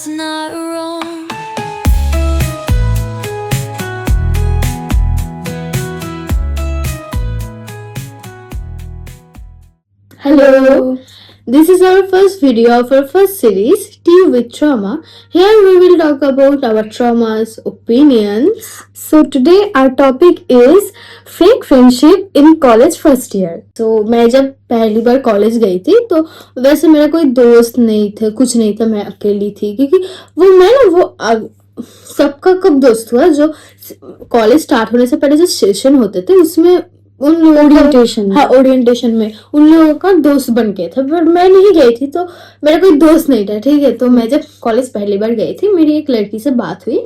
that's not wrong. Hello, this is our first video of our first series, Tea with Trauma. Here we will talk about our traumas, opinions. So today our topic is fake friendship in college first year. So मैं जब पहली बार college गई थी तो वैसे मेरा कोई दोस्त नहीं था, कुछ नहीं था, मैं अकेली थी क्योंकि सबका कब दोस्त हुआ जो कॉलेज स्टार्ट होने से पहले जो सेशन होते थे उसमें उन लोगों ओरिएंटेशन में उन लोगों का दोस्त बन गया था, बट मैं नहीं गई थी तो मेरा कोई दोस्त नहीं था। ठीक है, तो मैं जब कॉलेज पहली बार गई थी मेरी एक लड़की से बात हुई,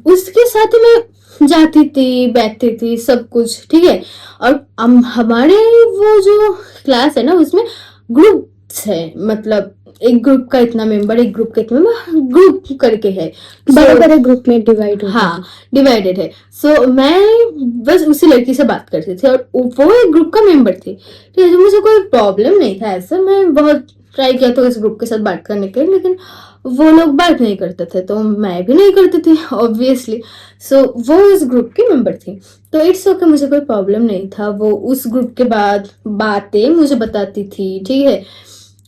उसके साथ ही मैं जाती थी, बैठती थी, सब कुछ ठीक है। और हमारे वो जो क्लास है ना उसमें ग्रुप्स है, मतलब एक ग्रुप का इतना मेंबर, एक ग्रुप का इतना मेंबर, ग्रुप करके है, बड़े बड़े ग्रुप में डिवाइड होता है। हाँ, डिवाइडेड है। सो मैं बस उसी लड़की से बात करती थी और वो एक ग्रुप का मेंबर थी। ठीक है, तो मुझे कोई प्रॉब्लम नहीं था ऐसा, मैं बहुत ट्राई किया था इस ग्रुप के साथ बात करने के लिए, लेकिन वो लोग बात नहीं करते थे तो मैं भी नहीं करती थी ऑब्वियसली। सो वो उस ग्रुप की मेंबर थी तो इट्स ओके, मुझे कोई प्रॉब्लम नहीं था। वो उस ग्रुप के बाद बातें मुझे बताती थी, ठीक है।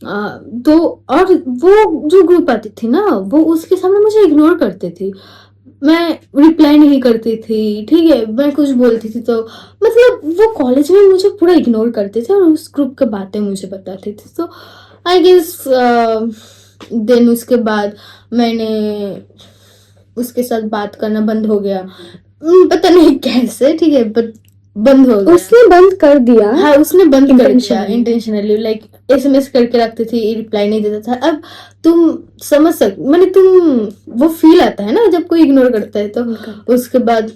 तो और वो जो ग्रुप आती थी ना वो उसके सामने मुझे इग्नोर करती थी, मैं रिप्लाई नहीं करती थी, ठीक है। मैं कुछ बोलती थी तो मतलब वो कॉलेज में मुझे पूरा इग्नोर करते थे और उस ग्रुप की बातें मुझे बताती थी। तो आई गेस देन उसके बाद मैंने उसके साथ बात करना बंद हो गया, पता नहीं कैसे, ठीक है, बट बंद हो गया। उसने बंद कर दिया। हाँ, उसने बंद कर दिया इंटेंशनली, लाइक SMS करके रखती थी, रिप्लाई नहीं देता था। अब तुम समझ मैंने वो फील आता है ना जब कोई इग्नोर करता है, तो उसके बाद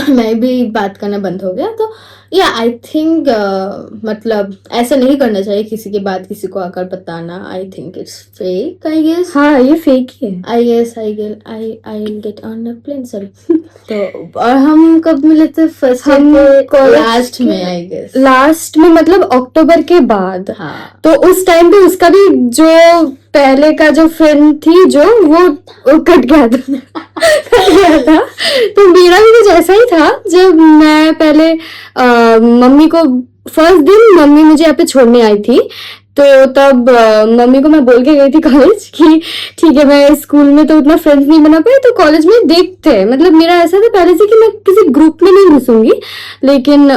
मैं भी बात करना बंद हो गया। तो या आई थिंक मतलब ऐसा नहीं करना चाहिए, किसी के बाद किसी को आकर बताना। I think it's fake, I guess. हाँ, ये फेक ही है। I guess I get on a plane, sorry. तो और हम कब मिले थे? फर्स्ट लास्ट में, आई गेस लास्ट में, मतलब अक्टूबर के बाद। हाँ, तो उस टाइम पे उसका भी जो पहले का जो फ्रेंड थी जो वो कट गया था तो मेरा भी कुछ ऐसा ही था। जब मैं पहले मम्मी को फर्स्ट दिन मम्मी मुझे यहाँ पे छोड़ने आई थी, तो तब मम्मी को मैं बोल के गई थी कॉलेज कि ठीक है, मैं स्कूल में तो उतना फ्रेंड्स नहीं बना पाई तो कॉलेज में देखते हैं। मतलब मेरा ऐसा था पहले से कि मैं किसी ग्रुप में नहीं घुसूंगी, लेकिन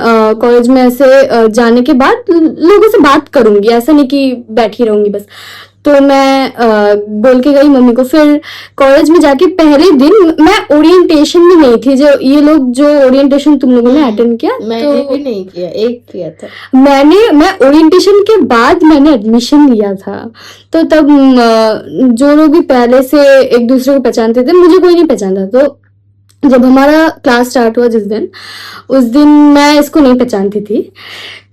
कॉलेज में ऐसे जाने के बाद लोगों से बात करूंगी, ऐसा नहीं कि बैठी रहूंगी बस। तो मैं बोल के गई मम्मी को। फिर कॉलेज में जाके पहले दिन मैं ओरिएंटेशन में नहीं थी, जो ये लोग जो ओरिएंटेशन तुम लोगों ने अटेंड किया, मैंने भी नहीं किया, एक किया था मैं ओरिएंटेशन के बाद मैंने एडमिशन लिया था। तो तब जो लोग भी पहले से एक दूसरे को पहचानते थे, मुझे कोई नहीं पहचानता। तो जब हमारा क्लास स्टार्ट हुआ उस दिन मैं इसको नहीं पहचानती थी,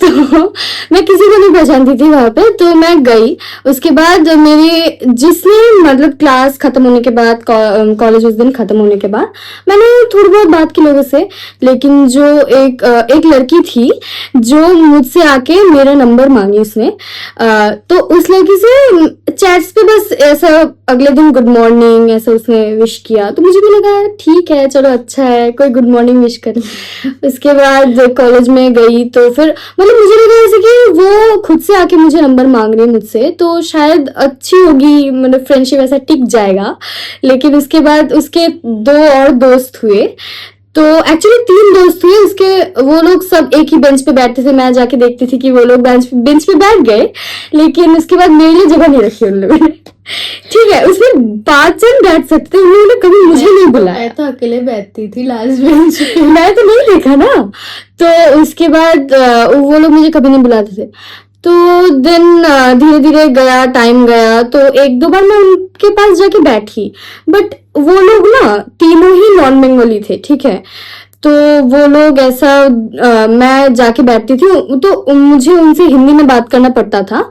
तो मैं किसी को नहीं पहचानती थी वहां पे। तो मैं गई, उसके बाद मेरी जिसने मतलब क्लास खत्म होने के बाद, कॉलेज उस दिन खत्म होने के बाद मैंने थोड़ी बहुत बात की लोगों से, लेकिन जो एक लड़की थी जो मुझसे आके मेरा नंबर मांगी उसने, तो उस लड़की से चैट्स पे बस ऐसा अगले दिन गुड मॉर्निंग ऐसा उसने विश किया, तो मुझे भी लगा ठीक है, चलो अच्छा है, कोई गुड मॉर्निंग विश करे। उसके बाद कॉलेज में गई तो फिर मतलब मुझे लगा जैसे कि वो खुद से आके मुझे नंबर मांग रही है मुझसे, तो शायद अच्छी होगी, मतलब फ्रेंडशिप ऐसा टिक जाएगा। लेकिन उसके बाद उसके 2 और दोस्त हुए, तो एक्चुअली 3 दोस्त हुए उसके। वो लोग सब एक ही बेंच पे बैठते थे, मैं जाके देखती थी कि वो लोग बेंच पे बैठ गए, लेकिन उसके बाद मेरे लिए जगह नहीं रखी उन लोगों ने। ठीक है, उसमें 5 जन बैठ सकते थे, उन्होंने कभी मुझे नहीं बुलाया। मैं तो अकेले बैठती थी लास्ट बेंच पे। मैं तो नहीं देखा ना। तो उसके बाद वो लोग मुझे कभी नहीं बुलाते थे। तो दिन धीरे धीरे गया, टाइम गया, तो 1-2 बार मैं उनके पास जाके बैठी, बट वो लोग ना तीनों ही नॉन बंगाली थे, ठीक है। तो वो लोग ऐसा मैं जाके बैठती थी तो मुझे उनसे हिंदी में बात करना पड़ता था,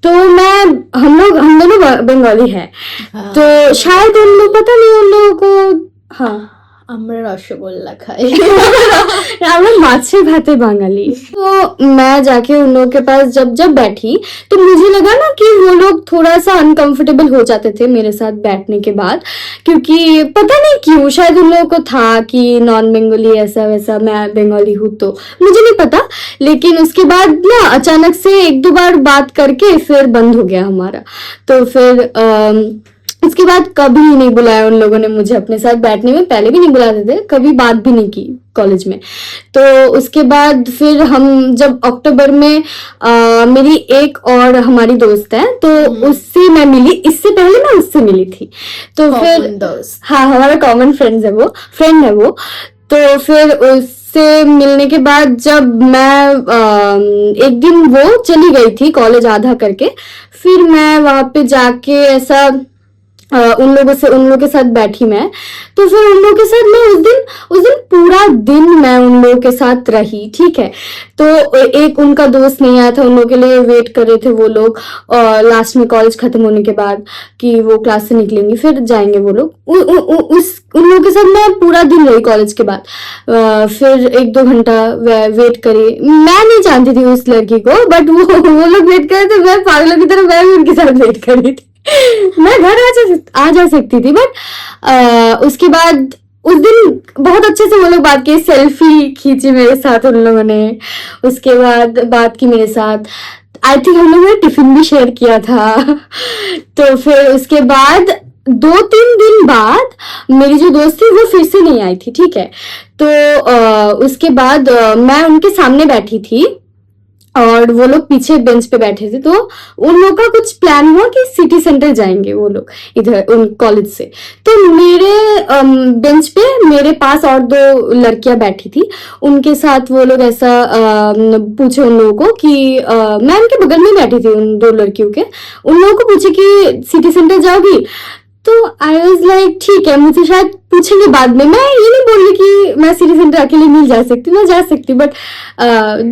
तो हम दोनों बंगाली हैं। हाँ, तो शायद उन लोग, पता नहीं उन लोगों को, हाँ আমরা রসগোল্লা খাই। আমরা माछे भाते बांगाली। तो मैं जाके उन लोगों के पास जब बैठी तो मुझे लगा ना कि वो लोग थोड़ा सा अनकंफर्टेबल हो जाते थे मेरे साथ बैठने के बाद, क्योंकि पता नहीं क्यों, शायद उन लोगों को था कि नॉन बंगाली ऐसा वैसा, मैं बंगाली हूँ तो मुझे नहीं पता। लेकिन उसके बाद ना अचानक से एक दो बार बात करके फिर बंद हो गया हमारा। तो फिर उसके बाद कभी नहीं बुलाया उन लोगों ने मुझे अपने साथ बैठने में, पहले भी नहीं बुलाते थे, कभी बात भी नहीं की कॉलेज में। तो उसके बाद फिर हम जब अक्टूबर में मेरी एक और हमारी दोस्त है तो उससे मैं मिली, इससे पहले मैं उससे मिली थी। तो फिर दोस्त, हाँ हमारा कॉमन फ्रेंड है वो। तो फिर उससे मिलने के बाद जब मैं एक दिन वो चली गई थी कॉलेज आधा करके, फिर मैं वहां पे जाके ऐसा उन लोगों के साथ बैठी मैं। तो फिर उन लोगों के साथ मैं उस दिन पूरा दिन मैं उन लोगों के साथ रही, ठीक है। तो एक उनका दोस्त नहीं आया था, उन लोगों के लिए वेट कर रहे थे वो लोग, और लास्ट में कॉलेज खत्म होने के बाद कि वो क्लास से निकलेंगे फिर जाएंगे वो लोग। उन लोगों के साथ मैं पूरा दिन रही कॉलेज के बाद। फिर एक दो घंटा वेट करी, मैं नहीं जानती थी उस लड़की को, बट वो लोग वेट कर रहे थे, मैं पागलों की तरह मैं भी उनके साथ वेट कर रही थी। मैं घर आ जा सकती थी, बट उसके बाद उस दिन बहुत अच्छे से वो लोग बात की, सेल्फी खींची मेरे साथ उन लोगों ने, उसके बाद बात की मेरे साथ। आई थिंक हम लोगों ने टिफिन भी शेयर किया था। तो फिर उसके बाद 2-3 दिन बाद मेरी जो दोस्त थी वो फिर से नहीं आई थी, ठीक है। तो उसके बाद मैं उनके सामने बैठी थी और वो लोग पीछे बेंच पे बैठे थे। तो उन लोगों का कुछ प्लान हुआ कि सिटी सेंटर जाएंगे वो लोग इधर उन कॉलेज से। तो मेरे बेंच पे मेरे पास और 2 लड़कियां बैठी थी, उनके साथ वो लोग ऐसा पूछे उन लोगों को कि मैं उनके बगल में बैठी थी उन 2 लड़कियों के, उन लोगों को पूछे कि सिटी सेंटर जाओगी। तो आई वॉज लाइक ठीक है, मुझे शायद पूछेंगे बाद में, मैं ये नहीं बोल रही कि मैं सिटी सेंटर अकेले नहीं जा सकती, मैं जा सकती, बट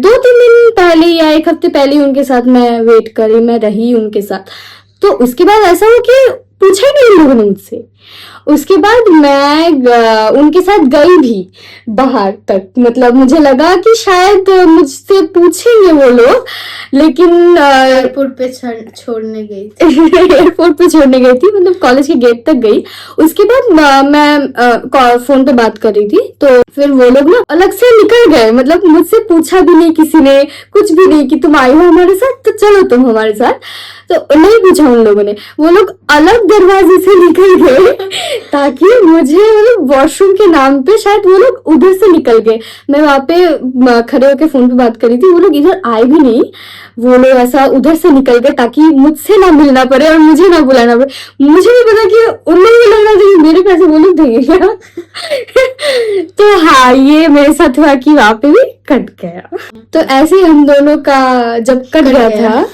2-3 दिन पहले या 1 हफ्ते पहले ही उनके साथ मैं वेट करी, मैं रही उनके साथ। तो उसके बाद ऐसा हुआ कि पूछा ही नहीं उन लोगों ने मुझसे। उसके बाद मैं उनके साथ गई भी बाहर तक, मतलब मुझे लगा कि शायद मुझसे पूछेंगे वो लोग, लेकिन एयरपोर्ट पे छोड़ने गई थी। एयरपोर्ट पे छोड़ने गई थी, मतलब कॉलेज के गेट तक गई। उसके बाद मैं फोन पे बात कर रही थी, तो फिर वो लोग ना अलग से निकल गए, मतलब मुझसे पूछा भी नहीं किसी ने, कुछ भी नहीं कि तुम आई हो हमारे साथ तो चलो तुम हमारे साथ, तो नहीं पूछा उन लोगों ने। वो लोग अलग दरवाजे से निकल गए ताकि मुझे, मतलब वॉशरूम के नाम पे शायद वो लोग उधर से निकल गए। मैं वहां पे खड़े होकर फोन पे बात कर रही थी, वो लोग इधर आए भी नहीं, वो लोग ऐसा उधर से निकल गए ताकि मुझसे ना मिलना पड़े और मुझे ना बुलाना पड़े। मुझे नहीं पता कि उन लोगों को लग रहा था कि मेरे पैसे वो लोग देंगे क्या। तो हाँ, ये मेरे साथ हुआ कि वहां पे भी कट गया। तो ऐसे ही हम दोनों का जब कट गया था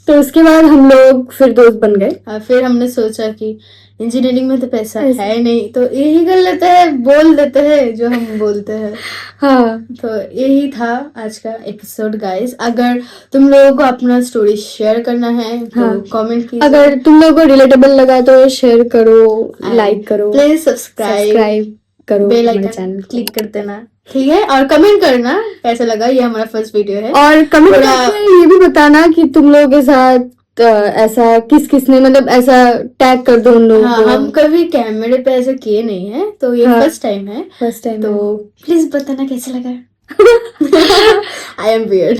तो उसके बाद हम लोग फिर दोस्त बन गए। फिर हमने सोचा कि इंजीनियरिंग में तो पैसा है नहीं, तो यही कर लेते हैं, बोल देते हैं जो हम बोलते हैं। हाँ, तो यही था आज का एपिसोड गाइस। अगर तुम लोगों को अपना स्टोरी शेयर करना है तो कमेंट कीजिए। अगर तुम लोगों को रिलेटेबल लगा तो शेयर करो, लाइक करो, प्लीज सब्सक्राइब करो, बेल आइकन क्लिक कर देना, ठीक है। और कमेंट करना कैसा लगा, ये हमारा फर्स्ट वीडियो है। और कमेंट करके ये भी बताना कि तुम लोगों के साथ ऐसा किस ने, मतलब ऐसा टैग कर दो उन लोगों को। हम कभी कैमरे पे ऐसा किए नहीं है, तो ये फर्स्ट टाइम है। फर्स्ट टाइम तो प्लीज बताना कैसा लगा। I am weird.